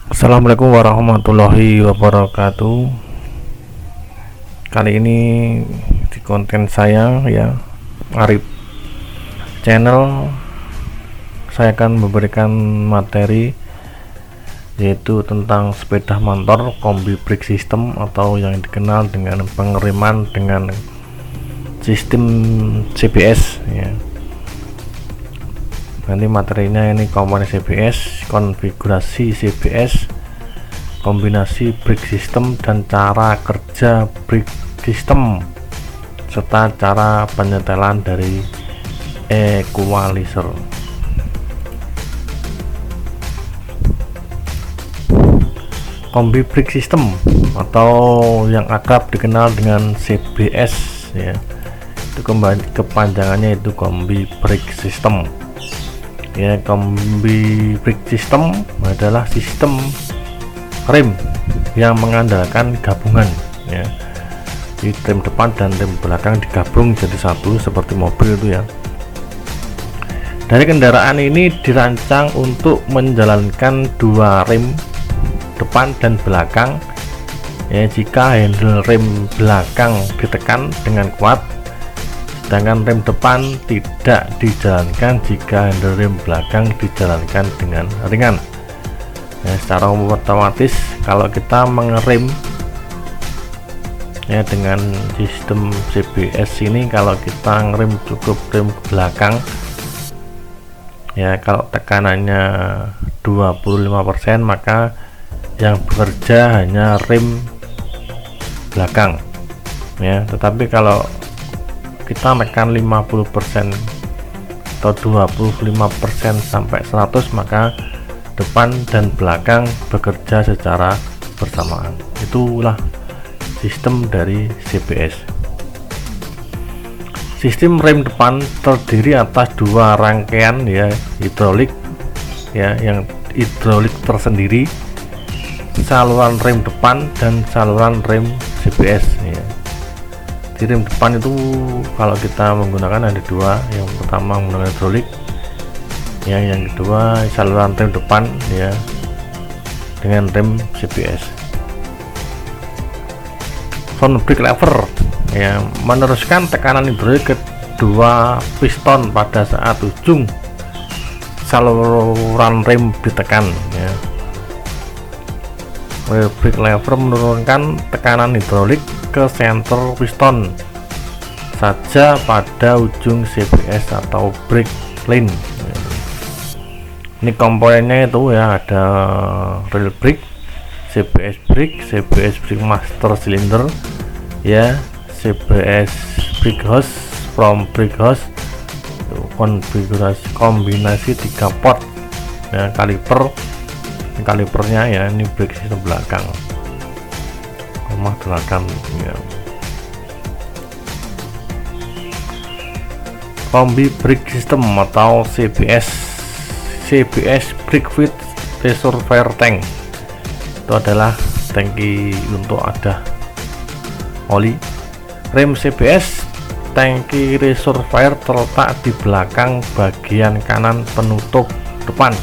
Assalamualaikum warahmatullahi wabarakatuh. Kali ini di konten saya ya, Arif channel, saya akan memberikan materi yaitu tentang sepeda motor kombi brake system atau yang dikenal dengan pengereman dengan sistem CBS ya. Nanti materinya ini komponen CBS, konfigurasi CBS, kombinasi brake system dan cara kerja brake system, serta cara penyetelan dari equalizer. Kombi brake system atau yang akrab dikenal dengan CBS ya, itu kepanjangannya itu kombi brake system ya. Kombi brake system adalah sistem rem yang mengandalkan gabungan ya, di rem depan dan rem belakang digabung jadi satu seperti mobil itu ya. Dari kendaraan ini dirancang untuk menjalankan dua rem depan dan belakang ya. Jika handle rem belakang ditekan dengan kuat, sedangkan rem depan tidak dijalankan jika handle rem belakang dijalankan dengan ringan ya. Secara otomatis kalau kita mengerem ya dengan sistem CBS ini, kalau kita ngerem cukup rem belakang ya, kalau tekanannya 25%, maka yang bekerja hanya rem belakang ya. Tetapi kalau kita menekan 50% atau 25% sampai 100, maka depan dan belakang bekerja secara bersamaan. Itulah sistem dari CBS. Sistem rem depan terdiri atas dua rangkaian ya, hidrolik ya, yang hidrolik tersendiri, saluran rem depan dan saluran rem CBS ya. Di rem depan itu kalau kita menggunakan ada dua, yang pertama menggunakan hidrolik ya, yang kedua saluran rem depan ya dengan rem CBS. Front brake lever ya, meneruskan tekanan hidrolik ke dua piston pada saat ujung saluran rem ditekan ya. Brake lever menurunkan tekanan hidrolik ke center piston saja pada ujung CBS atau brake line. Ini komponennya itu ya, ada rail brake, CBS brake master cylinder ya, CBS brake hose, from brake hose, konfigurasi kombinasi 3 port ya, kalipernya ya, ini brake system belakang, rumah belakang ya. Kombi brake system atau CBS brake with reservoir tank, itu adalah tangki untuk ada oli. Rem CBS tangki reservoir terletak di belakang bagian kanan penutup depan.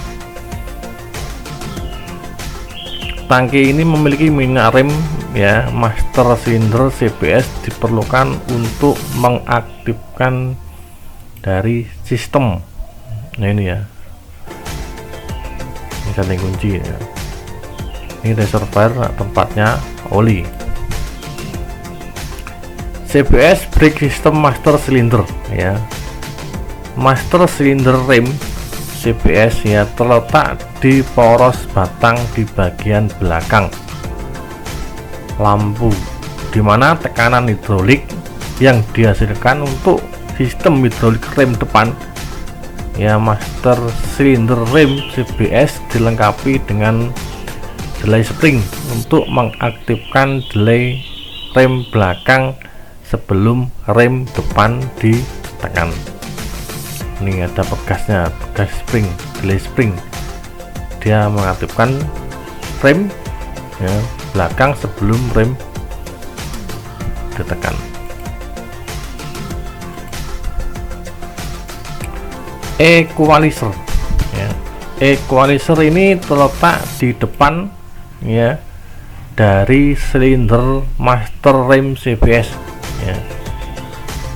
Tangki ini memiliki minyak rem ya, master cylinder CBS diperlukan untuk mengaktifkan dari sistem. Nah ini ya, ini gantung kunci ya. Ini reservoir tempatnya oli. CBS brake system master cylinder ya, master cylinder rem CBS ya terletak di poros batang di bagian belakang lampu, dimana tekanan hidrolik yang dihasilkan untuk sistem hidrolik rem depan ya, master cylinder rem CBS dilengkapi dengan delay spring untuk mengaktifkan delay rem belakang sebelum rem depan ditekan. Ini ada pegasnya, pegas spring, delay spring, dia mengaktifkan rem ya, belakang sebelum rem ditekan. Equalizer ya, equalizer ini terletak di depan ya dari silinder master rem CBS ya.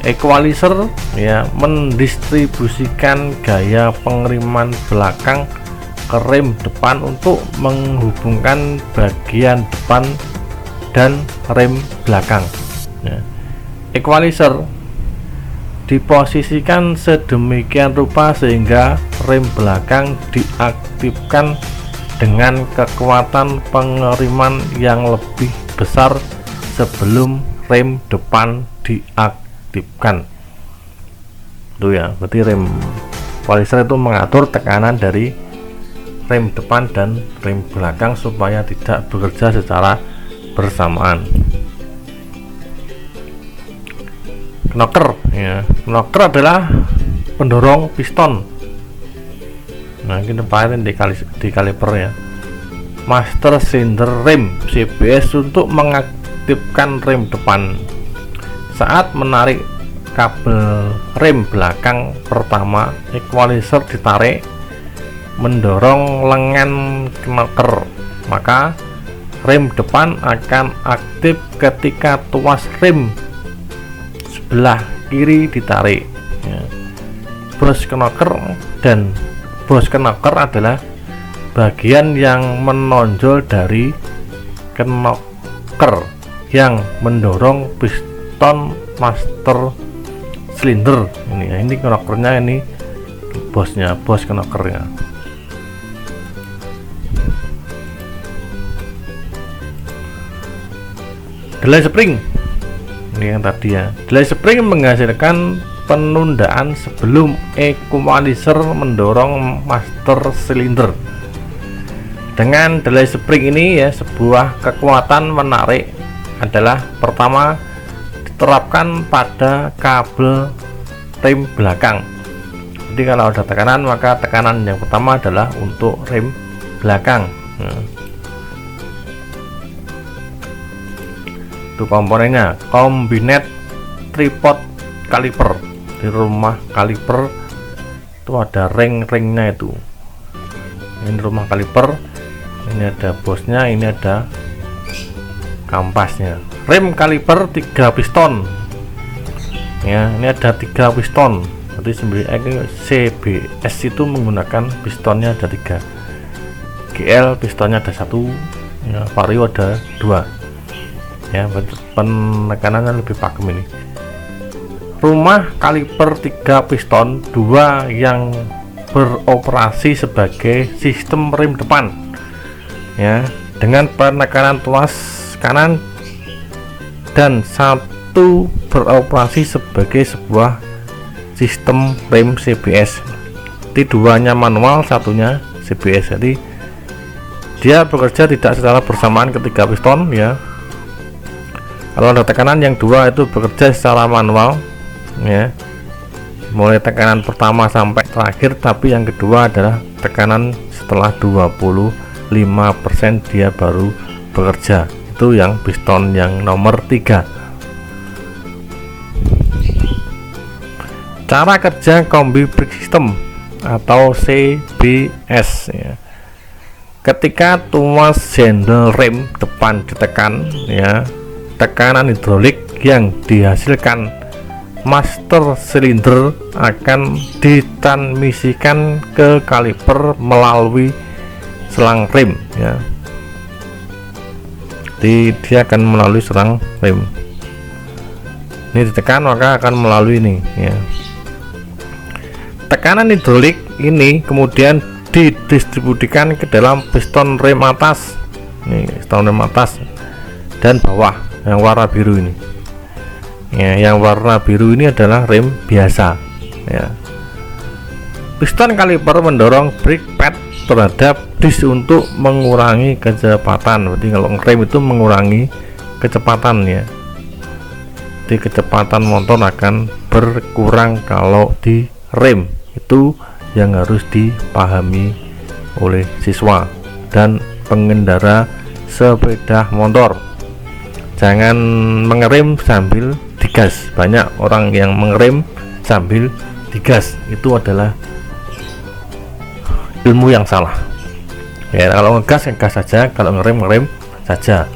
Equalizer ya mendistribusikan gaya pengiriman belakang ke rem depan untuk menghubungkan bagian depan dan rem belakang ya. Equalizer diposisikan sedemikian rupa sehingga rem belakang diaktifkan dengan kekuatan pengiriman yang lebih besar sebelum rem depan diaktifkan. Itu ya, berarti rem equalizer itu mengatur tekanan dari rem depan dan rem belakang supaya tidak bekerja secara bersamaan. Knocker ya, knocker adalah pendorong piston. Nah, kita pakai di kaliper ya. Master cylinder rem CBS untuk mengaktifkan rem depan. Saat menarik kabel rem belakang pertama, equalizer ditarik mendorong lengan knocker, maka rem depan akan aktif ketika tuas rem sebelah kiri ditarik ya. Bros knocker adalah bagian yang menonjol dari knocker yang mendorong piston master silinder ini ya. Ini knockernya, ini bos knockernya. Delay spring ini yang tadi ya. Delay spring menghasilkan penundaan sebelum equalizer mendorong master silinder. Dengan delay spring ini ya, sebuah kekuatan menarik adalah pertama diterapkan pada kabel rem belakang. Jadi kalau ada tekanan, maka tekanan yang pertama adalah untuk rem belakang. Itu komponennya, combinate tripod kaliper. Di rumah kaliper itu ada ring-ringnya itu. Ini rumah kaliper, ini ada bosnya, ini ada kampasnya. Rem kaliper 3 piston ya, ini ada 3 piston. Jadi CBS itu menggunakan pistonnya ada 3, GL pistonnya ada 1 ya, Vario ada 2 ya, penekanannya lebih pakem ini. Rumah kaliper 3 piston, 2 yang beroperasi sebagai sistem rem depan ya, dengan penekanan tuas kanan, dan 1 beroperasi sebagai sebuah sistem rem CBS. Jadi 2-nya manual, 1-nya CBS. Jadi dia bekerja tidak secara bersamaan ketiga piston ya. Kalau ada tekanan, yang 2 itu bekerja secara manual ya, mulai tekanan pertama sampai terakhir, tapi yang kedua adalah tekanan setelah 25% dia baru bekerja. Itu yang piston yang nomor 3. Cara kerja kombi brake system atau CBS ya. Ketika tuas handle rem depan ditekan ya, tekanan hidrolik yang dihasilkan master silinder akan ditransmisikan ke kaliper melalui selang rem ya. Jadi dia akan melalui selang rem. Ini ditekan maka akan melalui ini ya. Tekanan hidrolik ini kemudian didistribusikan ke dalam piston rem atas. Ini piston rem atas dan bawah yang warna biru ini. Ya, yang warna biru ini adalah rem biasa ya. Piston kaliper mendorong brake pad terhadap disk untuk mengurangi kecepatan. Berarti kalau ngerem itu mengurangi kecepatan ya. Jadi kecepatan motor akan berkurang kalau di rem. Itu yang harus dipahami oleh siswa dan pengendara sepeda motor. Jangan mengerem sambil digas. Banyak orang yang mengerem sambil digas, itu adalah ilmu yang salah ya. Kalau ngegas saja, kalau ngerem saja.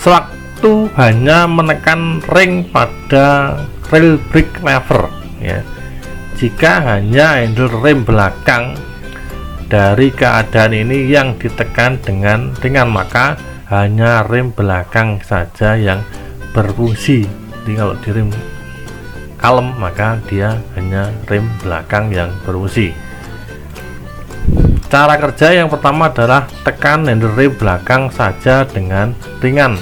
Sewaktu hanya menekan ring pada rail brake lever ya, jika hanya handle rem belakang dari keadaan ini yang ditekan dengan ringan, maka hanya rem belakang saja yang berfungsi. Jadi kalau direm kalem, maka dia hanya rem belakang yang berfungsi. Cara kerja yang pertama adalah tekan handle rem belakang saja dengan ringan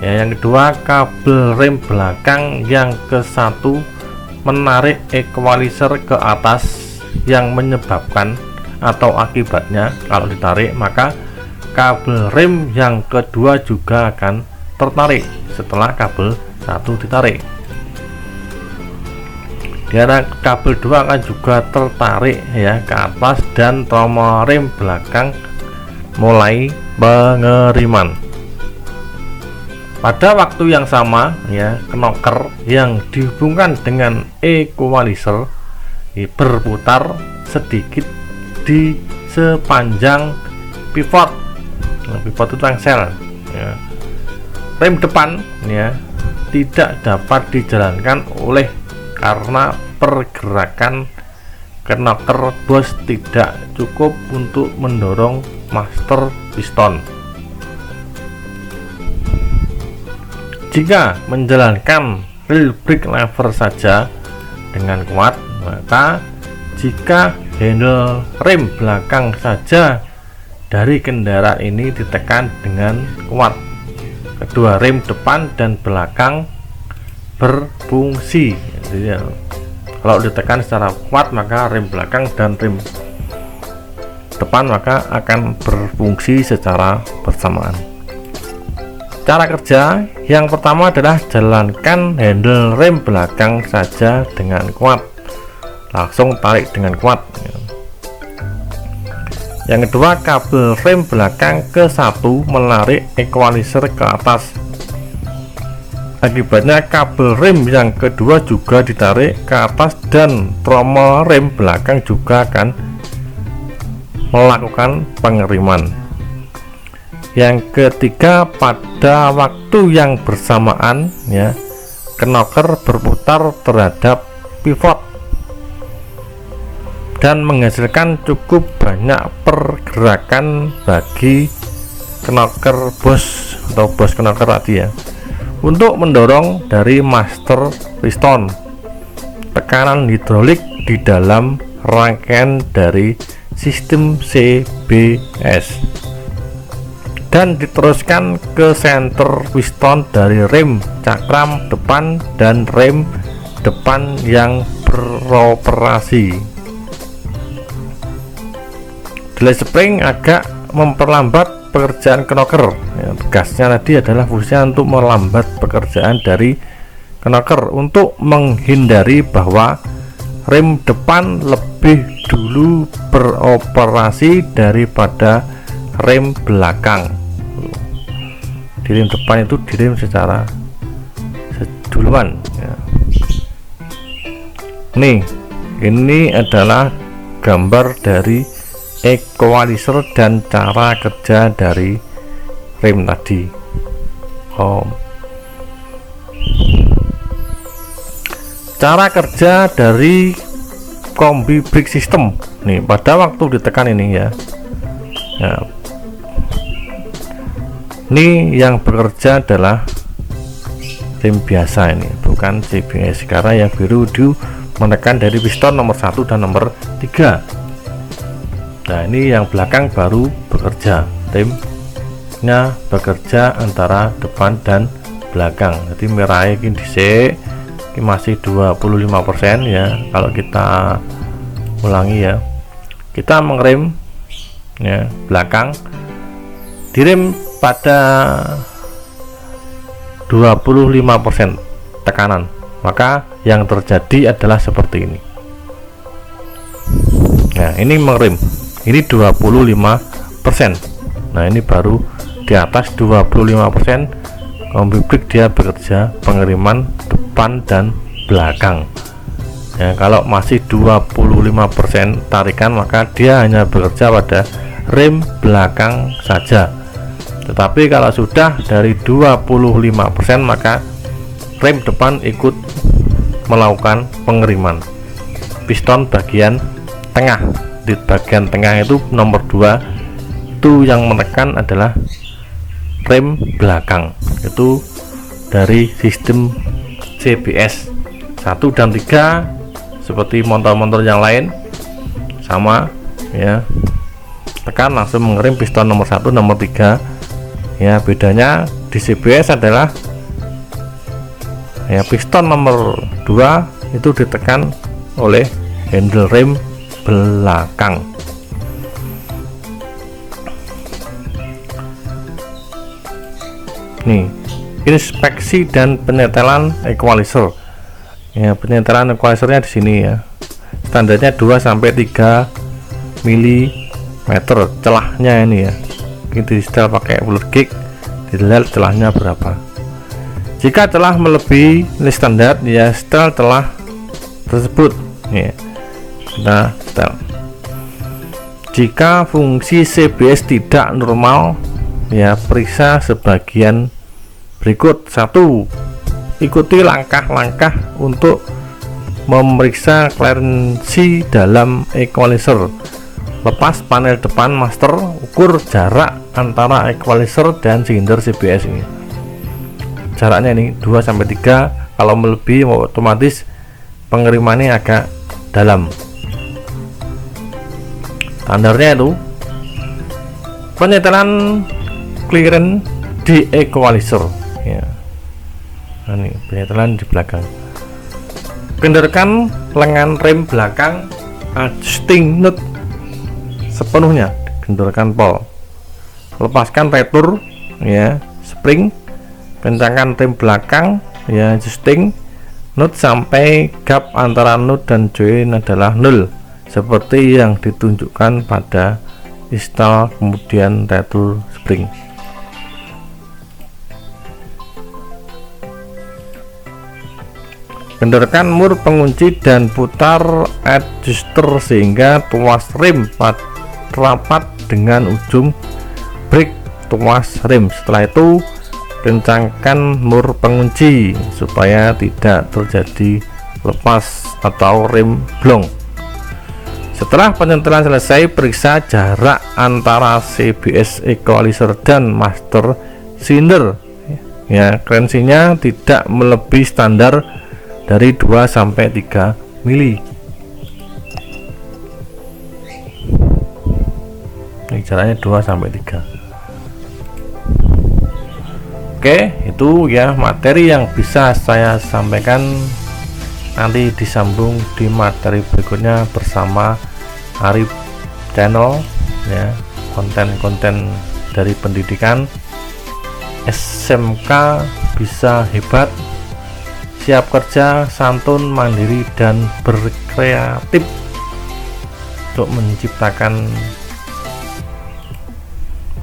ya. Yang kedua, kabel rem belakang yang ke satu menarik equalizer ke atas, yang menyebabkan atau akibatnya kalau ditarik maka kabel rem yang kedua juga akan tertarik setelah kabel satu ditarik. Karena kabel 2 akan juga tertarik ya ke atas dan tombol rem belakang mulai pengeriman. Pada waktu yang sama ya, knocker yang dihubungkan dengan equalizer berputar sedikit di sepanjang pivot. Pivot itu engsel ya. Rem depan ya tidak dapat dijalankan oleh karena pergerakan knocker bos tidak cukup untuk mendorong master piston. Jika menjalankan rail brake lever saja dengan kuat, maka jika handle rem belakang saja dari kendaraan ini ditekan dengan kuat, kedua rem depan dan belakang berfungsi. Jadi, kalau ditekan secara kuat, maka rem belakang dan rem depan maka akan berfungsi secara bersamaan. Cara kerja yang pertama adalah jalankan handle rem belakang saja dengan kuat, langsung tarik dengan kuat. Yang kedua, kabel rem belakang ke satu menarik equalizer ke atas, akibatnya kabel rem yang kedua juga ditarik ke atas dan trommel rem belakang juga akan melakukan pengeriman. Yang ketiga, pada waktu yang bersamaan ya, knocker berputar terhadap pivot dan menghasilkan cukup banyak pergerakan bagi knocker bos atau bos knocker tadi ya, untuk mendorong dari master piston. Tekanan hidrolik di dalam rangkaian dari sistem CBS dan diteruskan ke senter piston dari rem cakram depan dan rem depan yang beroperasi. Delay spring agak memperlambat pekerjaan knocker ya, gasnya tadi adalah fungsinya untuk melambat pekerjaan dari knocker untuk menghindari bahwa rem depan lebih dulu beroperasi daripada rem belakang. Di rem depan itu direm secara duluan ya. Nih, ini adalah gambar dari equalizer dan cara kerja dari rem tadi. Cara kerja dari kombi brake system nih pada waktu ditekan ini ya. Ini yang bekerja adalah rem biasa, ini bukan CBS, karena yang biru itu menekan dari piston nomor 1 dan nomor 3. Nah, ini yang belakang baru bekerja, remnya bekerja antara depan dan belakang. Jadi merah ini dhisik, ini masih 25% ya. Kalau kita ulangi ya, kita mengerem ya belakang, direm pada 25% tekanan, maka yang terjadi adalah seperti ini. Nah, ini mengerem, ini 25%. Nah, ini baru di atas 25% kombi brake dia bekerja pengiriman depan dan belakang. Ya, kalau masih 25% tarikan, maka dia hanya bekerja pada rem belakang saja. Tetapi kalau sudah dari 25%, maka rem depan ikut melakukan pengeriman. Piston bagian tengah, di bagian tengah itu nomor 2 itu yang menekan adalah rem belakang, itu dari sistem CBS 1 dan 3 seperti motor-motor yang lain sama ya, tekan langsung mengerem piston nomor 1 nomor 3 ya. Bedanya di CBS adalah ya, piston nomor 2 itu ditekan oleh handle rem belakang. Nih, inspeksi dan penyetelan equalizer. Ya, penyetelan equalizernya di sini ya. Standarnya 2 sampai 3 mm celahnya ini ya. Ini di setel pakai bulat gig, dilihat celahnya berapa. Jika telah melebihi nilai standar, ya setel telah tersebut ya. Kita setel. Jika fungsi CBS tidak normal, ya periksa sebagian berikut. 1. Ikuti langkah-langkah untuk memeriksa clearance dalam equalizer. Lepas panel depan master, ukur jarak antara equalizer dan silinder CBS ini. Jaraknya ini 2 sampai 3. Kalau melebihi otomatis pengerimannya agak dalam. Standarnya itu penyetelan clearance di equalizer ya. Nah, ini penyetelan di belakang. Kendorkan lengan rem belakang, adjusting nut sepenuhnya, kendorkan pol. Lepaskan retur ya, spring. Kencangkan rem belakang ya, adjusting nut sampai gap antara nut dan join adalah 0 seperti yang ditunjukkan pada install, kemudian retur spring. Kendorkan mur pengunci dan putar adjuster sehingga tuas rem rapat dengan ujung brake tuas rem. Setelah itu kencangkan mur pengunci supaya tidak terjadi lepas atau rem blong. Setelah penyetelan selesai, periksa jarak antara CBS equalizer dan master cylinder ya, clearance-nya tidak melebihi standar dari 2 sampai 3 mili. Ini jaraknya 2 sampai 3. Oke, itu ya materi yang bisa saya sampaikan. Nanti disambung di materi berikutnya bersama Arif Channel ya, konten-konten dari pendidikan. SMK bisa hebat, siap kerja, santun, mandiri, dan berkreatif untuk menciptakan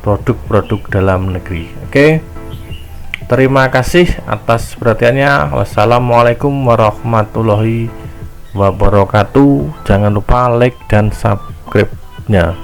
produk-produk dalam negeri. Oke, terima kasih atas perhatiannya. Wassalamualaikum warahmatullahi wabarakatuh. Jangan lupa like dan subscribe-nya.